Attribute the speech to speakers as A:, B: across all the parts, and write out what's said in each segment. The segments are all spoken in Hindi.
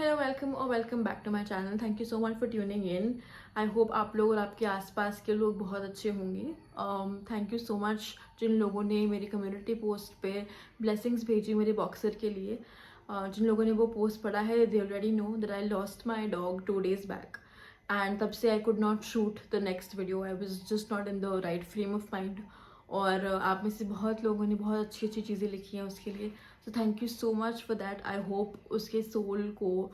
A: हेलो वेलकम और welcome back to my channel. Thank you so much for tuning in. I hope आप लोग और आपके आसपास के लोग बहुत अच्छे होंगे। थैंक यू सो मच जिन लोगों ने मेरी कम्युनिटी पोस्ट पे ब्लेसिंग्स भेजी मेरे बॉक्सर के लिए। जिन लोगों ने वो पोस्ट पढ़ा है they already know that I lost my dog 2 days back and तब से I could not shoot the next video. I was just not in the right frame of mind. और आप में से बहुत लोगों ने बहुत अच्छी अच्छी चीज़ें लिखी हैं उसके लिए, so thank you so much for that. I hope उसके सोल को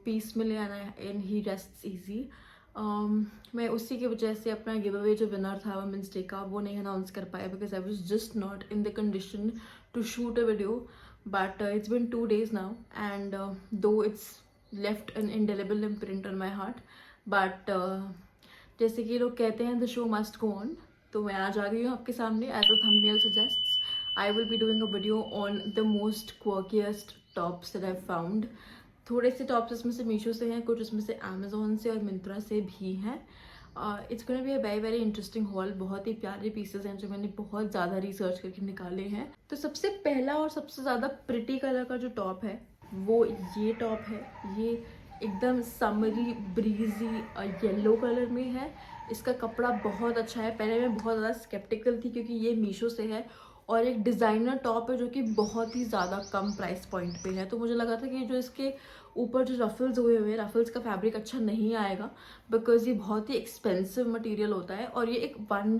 A: पीस मिले एंड ही रेस्ट्स ईजी। मैं उसी की वजह से अपना गिव अवे जो विनर था वुमेंस डे का वो नहीं अनाउंस कर पाया because I was just not in the condition to shoot a video. But it's been 2 days now and though it's left an indelible imprint on my heart. But जैसे कि लोग कहते हैं the show must go on, तो मैं आज आ गई हूँ आपके सामने as a thumbnail suggests. I will be doing a video on the most quirkiest tops that I found. थोड़े से टॉप्स इसमें से मीशो से हैं, कुछ इसमें से अमेजोन से और मिंत्रा से भी हैं। It's gonna be a very very interesting hall. बहुत ही प्यारे पीसेस हैं जो मैंने बहुत ज़्यादा रिसर्च करके निकाले हैं। तो सबसे पहला और सबसे ज़्यादा प्रिटी कलर का जो टॉप है वो ये टॉप है। ये एकदम समरी ब्रीजी येलो कलर में है। इसका कपड़ा बहुत अच्छा है। पहले मैं बहुत ज़्यादा स्केप्टिकल थी क्योंकि ये मीशो से है और एक डिज़ाइनर टॉप है जो कि बहुत ही ज़्यादा कम प्राइस पॉइंट पे है। तो मुझे लगा था कि जो इसके ऊपर जो रफल्स हुए हुए हैं, रफल्स का फैब्रिक अच्छा नहीं आएगा बिकॉज ये बहुत ही एक्सपेंसिव मटेरियल होता है और ये एक वन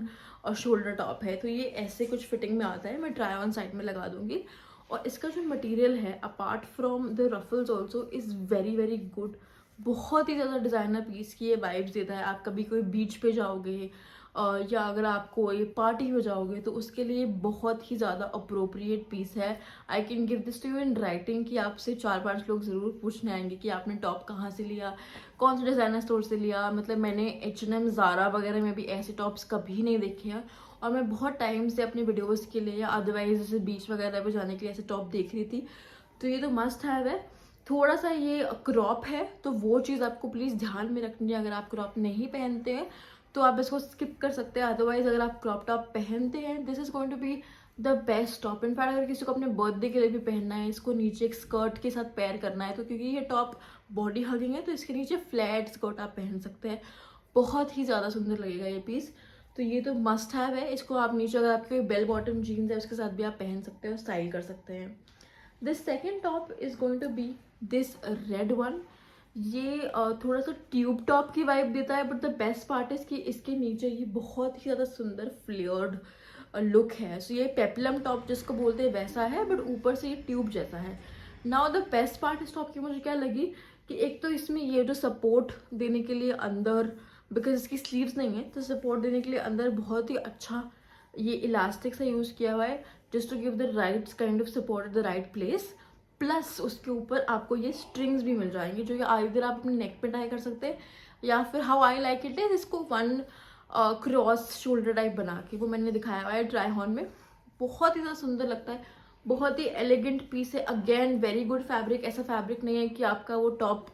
A: शोल्डर टॉप है। तो ये ऐसे कुछ फिटिंग में आता है। मैं ट्राई ऑन साइड में लगा दूंगी। और इसका जो मटेरियल है apart from the ruffles also is very very good. बहुत ही ज़्यादा डिज़ाइनर पीस की ये वाइब्स देता है। आप कभी कोई बीच पे जाओगे या अगर आप कोई पार्टी में जाओगे तो उसके लिए बहुत ही ज़्यादा अप्रोप्रिएट पीस है। I can give this to you in writing कि आपसे 4-5 लोग ज़रूर पूछने आएंगे कि आपने टॉप कहाँ से लिया, कौन से डिज़ाइनर स्टोर से लिया। मतलब मैंने H&M ज़ारा वगैरह में भी ऐसे टॉप्स कभी नहीं देखे हैं और मैं बहुत टाइम से अपने वीडियोज़ के लिए या अदरवाइज जैसे बीच वगैरह पे जाने के लिए ऐसे टॉप देख रही थी। तो ये तो मस्ट हैव है। थोड़ा सा ये क्रॉप है तो वो चीज़ आपको प्लीज़ ध्यान में रखनी है। अगर आप क्रॉप नहीं पहनते हैं तो आप इसको स्किप कर सकते हैं। अदरवाइज अगर आप क्रॉप टॉप पहनते हैं this is going to be the best top. In fact अगर किसी को अपने बर्थडे के लिए भी पहनना है, इसको नीचे एक स्कर्ट के साथ पेयर करना है तो क्योंकि ये टॉप बॉडी हगिंग है तो इसके नीचे फ्लैट स्कर्ट आप पहन सकते हैं। बहुत ही ज़्यादा सुंदर लगेगा ये पीस। तो ये तो मस्ट हैव है। इसको आप नीचे अगर आपके बेल बॉटम जीन्स है उसके साथ भी आप पहन सकते हो, स्टाइल कर सकते हैं। This second top is going to be this red one. ये थोड़ा सा ट्यूब टॉप की वाइब देता है but the best part is कि इसके नीचे ये बहुत ही ज़्यादा सुंदर फ्लेयर्ड लुक है। सो ये पेपलम टॉप जिसको बोलते हैं वैसा है बट ऊपर से ये ट्यूब जैसा है। नाउ द बेस्ट पार्ट इस टॉप की मुझे क्या लगी कि एक तो इसमें ये जो सपोर्ट देने के लिए अंदर, बिकॉज इसकी स्लीव्स नहीं है तो सपोर्ट देने के लिए अंदर बहुत ही अच्छा ये इलास्टिक सा यूज़ किया हुआ है just to give the right kind of support at the right place. Plus उसके ऊपर आपको ये स्ट्रिंग्स भी मिल जाएंगे जो ये इधर आप अपने नेक पे टाई कर सकते हैं या फिर how I like it is इसको वन क्रॉस शोल्डर टाइप बना के वो मैंने दिखाया हुआ है ट्राई ऑन में। बहुत ही ज़्यादा सुंदर लगता है। बहुत ही एलिगेंट पीस है। Again very good fabric. ऐसा फैब्रिक नहीं है कि आपका वो टॉप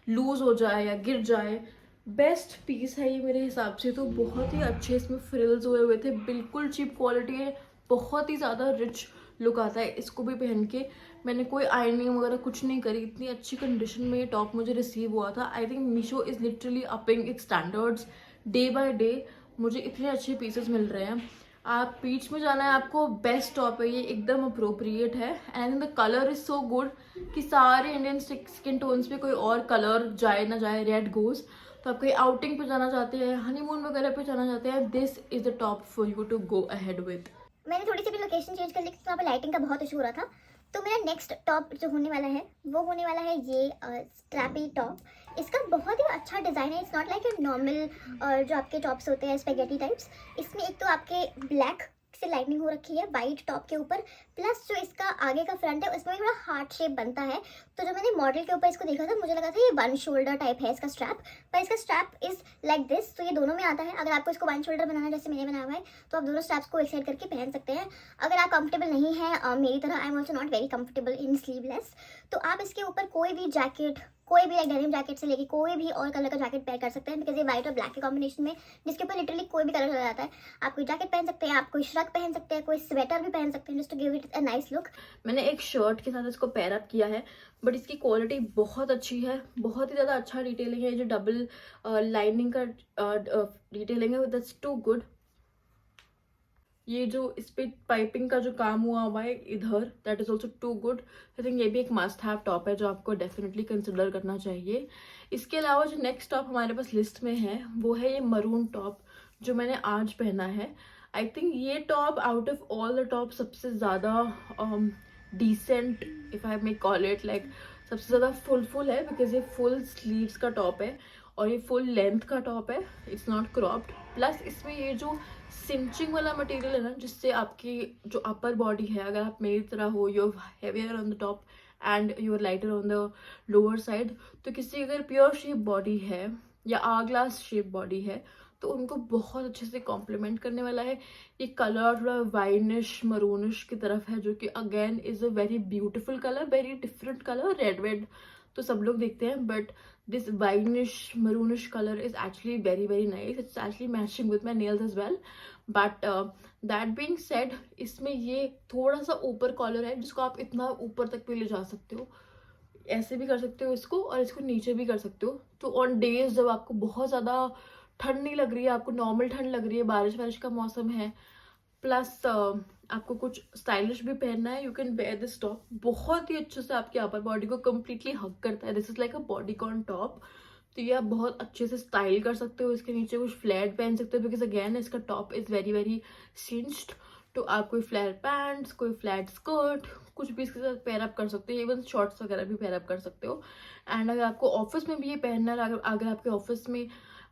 A: लूज हो जाए या गिर जाए। बेस्ट पीस है ये मेरे हिसाब से। तो बहुत ही अच्छे इसमें फ्रिल्स हुए थे, बिल्कुल चीप क्वालिटी है। बहुत ही ज़्यादा रिच लुक आता है इसको भी पहन के। मैंने कोई आयरनिंग वगैरह कुछ नहीं करी, इतनी अच्छी कंडीशन में ये टॉप मुझे रिसीव हुआ था। I think Meesho is literally upping it's standards day by day. मुझे इतने अच्छे पीसेस मिल रहे हैं। आप बीच में जाना है आपको, बेस्ट टॉप है ये, एकदम अप्रोप्रिएट है and the colour is so good कि सारे इंडियन स्किन टोन्स पे कोई और कलर जाए ना जाए, रेड गोज। तो आप कहीं आउटिंग पे जाना चाहते हैं, हनीमून वगैरह पे जाना चाहते हैं, this is the top for you to go ahead with.
B: मैंने थोड़ी सी भी लोकेशन चेंज कर ली तो वहाँ पे लाइटिंग का बहुत इशू हो रहा था। तो मेरा नेक्स्ट टॉप जो होने वाला है वो होने वाला है ये स्ट्रैपी टॉप। इसका बहुत ही अच्छा डिज़ाइन है। It's not like a normal जो आपके टॉप्स होते हैं स्पेगेटी टाइप्स। इसमें एक तो आपके ब्लैक से लाइटनिंग हो रखी है वाइट टॉप के ऊपर, प्लस जो इसका आगे का फ्रंट है उसमें भी थोड़ा हार्ट शेप बनता है। तो जब मैंने मॉडल के ऊपर इसको देखा था मुझे लगा था ये वन शोल्डर टाइप है इसका स्ट्रैप, पर इसका स्ट्रैप इज लाइक दिस। तो ये दोनों में आता है। अगर आपको इसको वन शोल्डर बनाना है जैसे मैंने बनाया हुआ है तो आप दोनों स्ट्रैप्स को एक साइड करके पहन सकते हैं। अगर आप कंफर्टेबल नहीं है मेरी तरह, I am also not very comfortable in sleeveless, तो आप इसके ऊपर कोई भी जैकेट, कोई भी डेनिम जैकेट से लेके कोई भी और कलर का जैकेट पेयर कर सकते हैं, बिकॉज ये व्हाइट और ब्लैक के कॉम्बिनेशन में जिसके ऊपर लिटरली कोई भी कलर चला जाता है। आप कोई जैकेट पहन सकते हैं, आप कोई श्रग पहन सकते हैं, कोई स्वेटर भी पहन सकते हैं, just to give it a nice look.
A: मैंने एक शर्ट के साथ इसको पेयर अप किया है, बट इसकी क्वालिटी बहुत अच्छी है, बहुत ही ज़्यादा अच्छा डिटेलिंग है। जो डबल लाइनिंग का डिटेलिंग है दैट्स टू गुड। ये जो इस पे पाइपिंग का जो काम हुआ है इधर, that is also too good. I think ये भी एक मस्ट हैव टॉप है जो आपको डेफिनेटली कंसिडर करना चाहिए। इसके अलावा जो नेक्स्ट टॉप हमारे पास लिस्ट में है वो है ये मरून टॉप जो मैंने आज पहना है। आई थिंक ये top out of all the top सबसे ज़्यादा decent, if I may call it like, सबसे ज़्यादा फुल है, बिकॉज ये फुल स्लीव्स का टॉप है और ये फुल लेंथ का टॉप है, इट्स नॉट क्रॉप्ड। प्लस इसमें ये जो सिंचिंग वाला मटेरियल है ना, जिससे आपकी जो अपर बॉडी है, अगर आप मेरी तरह हो, your heavier on the top and your lighter on the lower side, तो किसी अगर प्योर शेप बॉडी है या आर-ग्लास शेप बॉडी है तो उनको बहुत अच्छे से कॉम्प्लीमेंट करने वाला है। ये कलर थोड़ा वाइनिश मरूनिश की तरफ है, जो कि again is a very beautiful colour, very different colour. Red तो सब लोग देखते हैं, but this whitish maroonish color is actually very nice. It's actually matching with my nails as well. But that being said, इसमें ये थोड़ा सा ऊपर कॉलर है जिसको आप इतना ऊपर तक भी ले जा सकते हो, ऐसे भी कर सकते हो इसको और इसको नीचे भी कर सकते हो। तो ऑन डेज जब आपको बहुत ज़्यादा ठंड नहीं लग रही है, आपको नॉर्मल ठंड लग रही है, बारिश का मौसम है, प्लस आपको कुछ स्टाइलिश भी पहनना है, you can wear this top. बहुत ही अच्छे से आपकी अपर बॉडी को कम्प्लीटली हग करता है। This is like a bodycon top. तो ये आप बहुत अच्छे से स्टाइल कर सकते हो। इसके नीचे कुछ फ्लैट पहन सकते हो, बिकॉज अगेन इसका टॉप इज वेरी सिंच्ड। तो आप कोई फ्लैट पैंट्स, कोई फ्लैट स्कर्ट, कुछ भी इसके साथ पेयर अप कर सकते हो। इवन शॉर्ट्स वगैरह भी पेयर अप कर सकते हो। एंड अगर आपको ऑफिस में भी ये पहनना है, अगर आपके ऑफिस में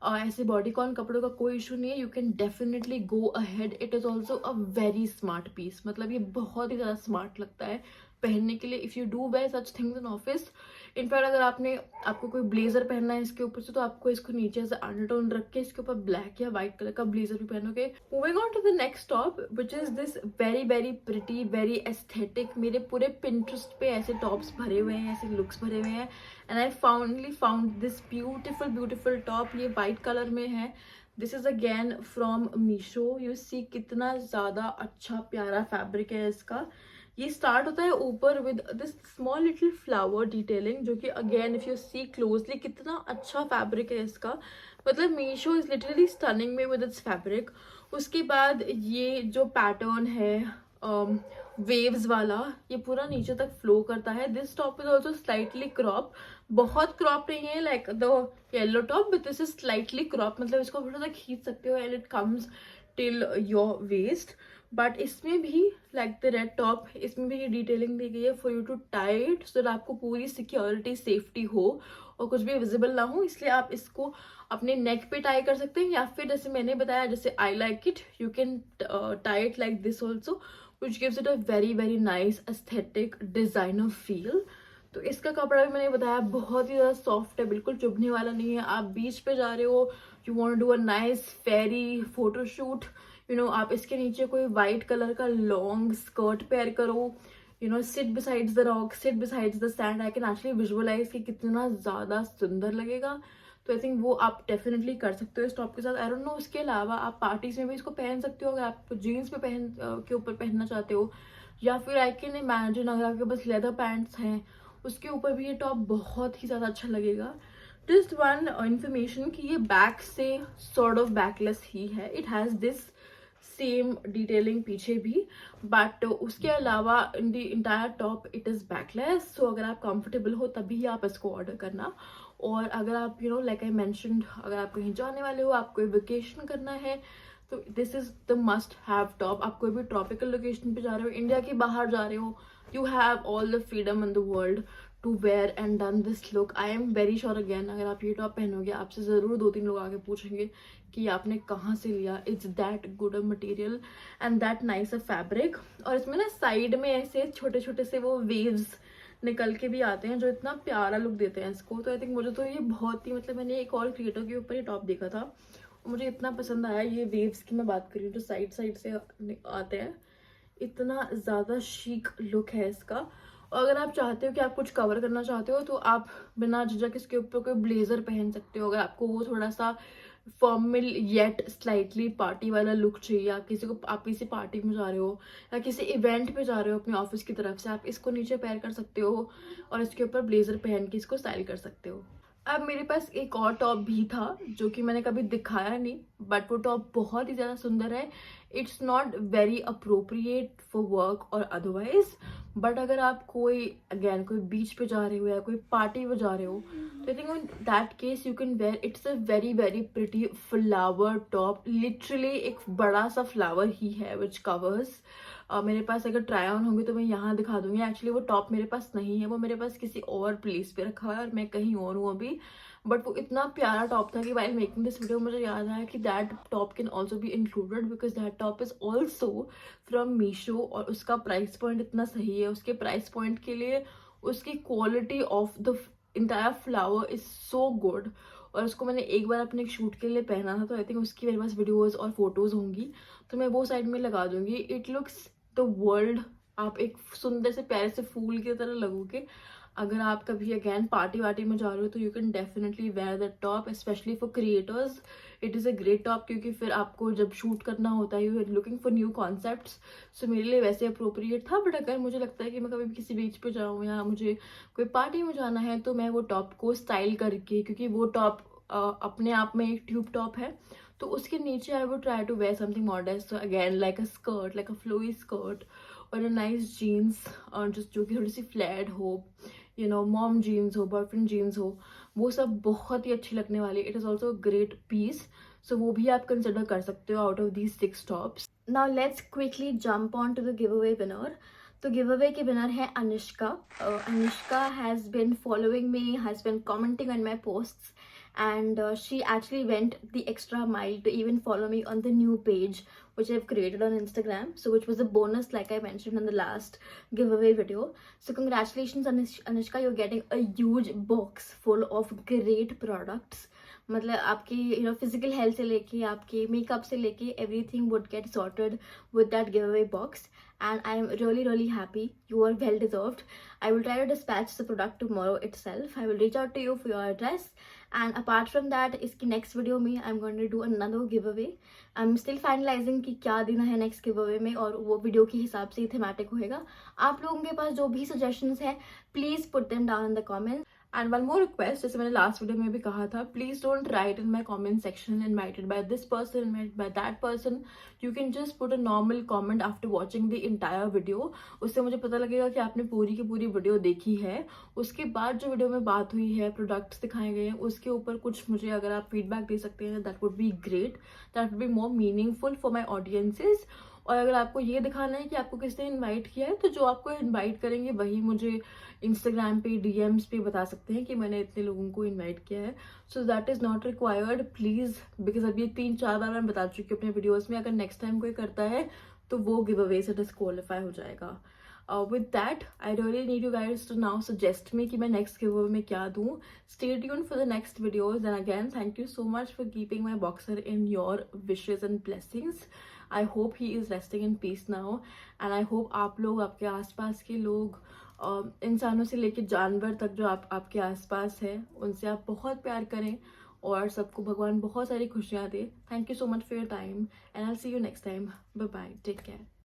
A: ऐसे बॉडीकॉन कपड़ों का कोई इशू नहीं है, you can definitely go ahead. It is also a very smart piece, मतलब ये बहुत ही ज़्यादा स्मार्ट लगता है पहनने के लिए, if you do wear such things in office. In fact अगर आपको कोई ब्लेजर पहनना है इसके ऊपर से, तो आपको इसको नीचे से अंडरटोन रख के इसके ऊपर ब्लैक या व्हाइट कलर का ब्लेजर भी पहनोगे। Moving on to the next top which is this very pretty, very aesthetic. मेरे पूरे पिंटरेस्ट पे ऐसे टॉप्स भरे हुए हैं, ऐसे लुक्स भरे हुए हैं, and I found this beautiful top. ये व्हाइट कलर में है। This is again from Meesho. You see कितना ज्यादा अच्छा प्यारा फैब्रिक है इसका। ये स्टार्ट होता है ऊपर with this small little flower detailing, जो कि again if you see closely कितना अच्छा फैब्रिक है इसका। मतलब Meesho is literally stunning me with its fabric. उसके बाद ये जो पैटर्न है वेव्स वाला, ये पूरा नीचे तक फ्लो करता है। This top is also slightly crop, बहुत क्रॉप नहीं है like the yellow top, but this is slightly crop, मतलब इसको थोड़ा सा खींच सकते हो and it comes till your waist. But इसमें भी लाइक द रेड टॉप, इसमें भी ये डिटेलिंग दी गई है for you to tie it, so that आपको पूरी सिक्योरिटी सेफ्टी हो और कुछ भी विजिबल ना हो। इसलिए आप इसको अपने नेक पे टाई कर सकते हैं, या फिर जैसे मैंने बताया, जैसे I like it, you can tie it like this also, which gives it a very nice aesthetic designer feel. तो इसका कपड़ा भी मैंने बताया बहुत ही ज़्यादा सॉफ्ट है, बिल्कुल चुभने वाला नहीं है। आप बीच पे जा रहे हो, you want to do a nice fairy photoshoot, you know, आप इसके नीचे कोई वाइट कलर का लॉन्ग स्कर्ट पेयर करो, you know, sit besides the rock, sit besides the sand, I can actually visualise कि कितना ज़्यादा सुंदर लगेगा। तो आई थिंक वो आप डेफिनेटली कर सकते हो इस टॉप के साथ। आई डोंट नो, उसके अलावा आप पार्टीज में भी इसको पहन सकते हो, अगर आप जीन्स पे के ऊपर पहनना चाहते हो, या फिर आई कैन इमेजिन अगर आपके पास लेदर पैंट्स हैं उसके ऊपर भी ये टॉप बहुत ही ज़्यादा अच्छा लगेगा। जस्ट वन इंफॉर्मेशन कि ये बैक से सॉर्ट ऑफ बैकलेस ही है, it has this same detailing पीछे भी, बट उसके अलावा in the entire top it is backless. So अगर आप कंफर्टेबल हो तभी आप इसको ऑर्डर करना। और अगर आप you know like I mentioned, अगर आप कहीं जाने वाले हो, आप कोई वेकेशन करना है, तो this is the must have top. आप कोई भी ट्रॉपिकल लोकेशन पे जा रहे हो, इंडिया के बाहर जा रहे हो, you have all the freedom in the world to wear and done this look. I am very sure again, अगर आप ये टॉप पहनोगे आपसे ज़रूर 2-3 लोग आगे पूछेंगे कि आपने कहाँ से लिया। It's that good a material and that nice a fabric. और इसमें ना साइड में ऐसे छोटे छोटे से वो वेव्स निकल के भी आते हैं जो इतना प्यारा लुक देते हैं इसको। तो आई थिंक मुझे तो ये बहुत ही, मतलब मैंने एक और क्रिएटर के ऊपर ये टॉप देखा था और मुझे इतना पसंद आया। ये वेव्स की मैं बात कर रही हूँ जो साइड से आते हैं, इतना ज़्यादा शीक लुक है इसका। और अगर आप चाहते हो कि आप कुछ कवर करना चाहते हो तो आप बिना झिझक इसके ऊपर कोई ब्लेजर पहन सकते हो। अगर आपको वो थोड़ा सा फॉर्मल येट स्लाइटली पार्टी वाला लुक चाहिए, या किसी को आप किसी पार्टी में जा रहे हो या किसी इवेंट पे जा रहे हो अपने ऑफिस की तरफ से, आप इसको नीचे पैर कर सकते हो और इसके ऊपर ब्लेजर पहन के इसको स्टाइल कर सकते हो। अब मेरे पास एक और टॉप भी था जो कि मैंने कभी दिखाया नहीं, बट वो टॉप बहुत ही ज़्यादा सुंदर है। It's not very appropriate for work और अदरवाइज, बट अगर आप कोई अगेन कोई बीच पे जा रहे हो या कोई पार्टी में जा रहे हो तो I think in that case you can wear. It's a very very pretty flower top, literally एक बड़ा सा फ्लावर ही है विच कवर्स। मेरे पास अगर ट्राई ऑन होंगे तो मैं यहाँ दिखा दूंगी। एक्चुअली वो टॉप मेरे पास नहीं है, वो मेरे पास किसी और प्लेस पे रखा हुआ है और मैं कहीं और हूँ अभी। बट वो इतना प्यारा टॉप था कि while मेकिंग दिस वीडियो मुझे याद आया कि that top can also be included because that top is also from Meesho और उसका प्राइस पॉइंट इतना सही है। उसके प्राइस पॉइंट के लिए उसकी quality of the entire flower is so good. और उसको मैंने एक बार अपने एक शूट के लिए पहना था, तो आई थिंक उसकी मेरे पास वीडियोज और फोटोज होंगी, तो मैं वो साइड में लगा दूंगी। It looks the world. आप एक सुंदर से प्यारे से फूल की तरह लगोगे। अगर आप कभी अगेन पार्टी वार्टी में जा रहे हो तो you can definitely wear that top, specially for creators. It is a great top क्योंकि फिर आपको जब शूट करना होता है you are looking for new concepts. So मेरे लिए वैसे अप्रोप्रिएट था, बट अगर मुझे लगता है कि मैं कभी भी किसी बीच पे जाऊँ या मुझे कोई पार्टी में जाना है तो मैं वो टॉप को स्टाइल करके, क्योंकि वो टॉप अपने आप में एक ट्यूब टॉप है, तो उसके नीचे I would try to wear something modest, again like a skirt, like a flowy skirt और अ नाइस जीन्स, और जो कि थोड़ी सी फ्लैट हो, यू नो मॉम जीन्स हो, बॉयफ्रेंड जीन्स हो, वो सब बहुत ही अच्छी लगने वाली। It is also great piece, so वो भी आप कंसिडर कर सकते हो out of these 6 tops. Now let's quickly jump on to the give away winner. तो गिव अवे के विनर है Anushka. Anushka has been following me, has been commenting on my posts, and she actually went the extra mile to even follow me on the new page which I've created on Instagram, so which was a bonus like I mentioned in the last giveaway video. So congratulations Anushka, you're getting a huge box full of great products. मतलब आपकी फिजिकल हेल्थ से लेके आपके मेकअप से लेके everything would get sorted with that give away box, and I am really happy. You are well deserved. I will try to dispatch the product tomorrow itself. I will reach out to you for your address, and apart from that इसकी next video में I'm going to do another giveaway. I'm still finalizing कि क्या देना है next giveaway में, और वो वीडियो के हिसाब से ही थीमेटिक होएगा। आप लोगों के पास जो भी suggestions है please put them down in the comments. And one more request, जैसे मैंने लास्ट वीडियो में भी कहा था, please don't write in my comment section invited by this person, invited by that person. You can just put a normal comment after watching the entire video. उससे मुझे पता लगेगा कि आपने पूरी की पूरी वीडियो देखी है। उसके बाद जो वीडियो में बात हुई है, प्रोडक्ट्स दिखाए गए हैं, उसके ऊपर कुछ मुझे अगर आप फीडबैक दे सकते हैं that would be great, that would be more meaningful for my audiences. और अगर आपको ये दिखाना है कि आपको किसने इनवाइट किया है, तो जो आपको इनवाइट करेंगे वही मुझे इंस्टाग्राम पे डीएम्स पे बता सकते हैं कि मैंने इतने लोगों को इनवाइट किया है। So that is not required please, because अभी 3-4 बार मैं बता चुकी हूँ अपने वीडियोज़ में। अगर नेक्स्ट टाइम कोई करता है तो वो गिव अवे से डिस्क्वालीफाई हो जाएगा। With that I really need you guys to now suggest me कि मैं नेक्स्ट गिव अवे में क्या दूँ। Stay tuned for the next videos, and again thank you so much for keeping my boxer in your wishes and blessings. I hope he is resting in peace now, and I hope आप लोग, आपके आसपास के लोग, इंसानों से लेकर जानवर तक जो आपके आसपास है, उनसे आप बहुत प्यार करें और सबको भगवान बहुत सारी खुशियाँ दे। Thank you so much for your time, and I will see you next time. Bye bye, take care.